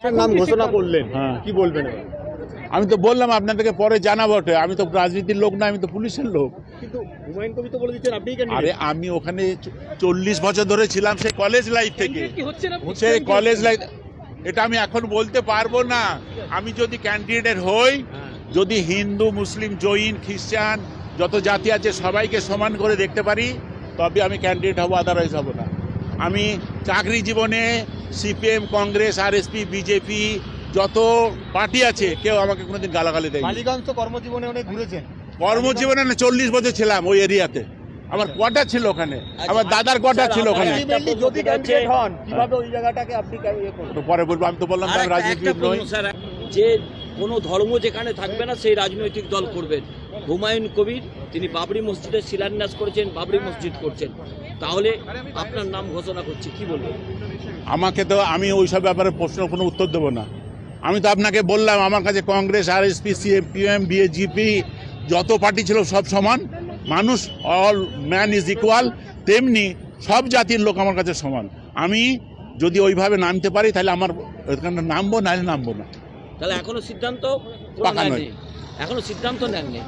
নাম ঘোষণা করলেন, হ্যাঁ। কি বলবেন এবার? আমি তো বললাম আপনাদেরকে পরে জানাবো। আমি তো রাজনীতির লোক না, আমি তো পুলিশের লোক। কিন্তু হুমায়ুন কবির তো বলে দিচ্ছেন আপনিই আরে ক্যান্ডিডেট। আমি ওখানে 40 বছর ধরে ছিলাম, সেই কলেজ লাইফ থেকে। সেই কলেজ লাইফ, এটা আমি এখন বলতে পারবো না। আমি যদি ক্যান্ডিডেট হই, যদি হিন্দু, মুসলিম, জৈন, খ্রিস্টান যত জাতি আছে সবাইকে সমান করে দেখতে পারি, তবে আমি ক্যান্ডিডেট হব, আদারওয়াইজ হব না। আমি চাকরি জীবনে সিপিএম, কংগ্রেস, আরএসপি, বিজেপি যত পার্টি আছে কেউ আমাকে কোনোদিন গালাগালি দেয়নি। মালিগঞ্জ তো কর্মজীবনে অনেক ঘুরেছেন। কর্মজীবনে না 40 বছর ছিলাম ওই এরিয়াতে। আমার কোয়ার্টার ছিল ওখানে, আমার দাদার কোয়ার্টার ছিল ওখানে। Ultimately যদি ক্যান্ডিডেট হন, কিভাবে ওই জায়গাটাকে আপনি ইয়ে করবেন? তো পরে বলবো, আমি তো বললাম তো আমি রাজনীতিবিদ নই। যে কোনো ধর্ম যেখানে থাকবে না সেই রাজনৈতিক দল করবেন। হুমায়ুন কবির তিনি বাবরি মসজিদের শিলান্যাস করেছেন, বাবরি মসজিদ করছেন, তাহলে আপনার নাম ঘোষণা করছে, কি বলবেন? আমাকে তো, আমি ওইসব ব্যাপারে প্রশ্ন কোনো উত্তর দেবো না। আমি তো আপনাকে বললাম আমার কাছে কংগ্রেস, আরএসপি, সিপিএম, বিজেপি যত পার্টি ছিল সব সমান। মানুষ, অল ম্যান ইজ ইকুয়াল, তেমনি সব জাতির লোক আমার কাছে সমান। আমি যদি ওইভাবে নামতে পারি তাহলে আমার ওখানে নামবো, নাহলে নামবো না। তাহলে এখনো সিদ্ধান্ত পাকা নয়। নেননি, এখনো সিদ্ধান্ত নেননি।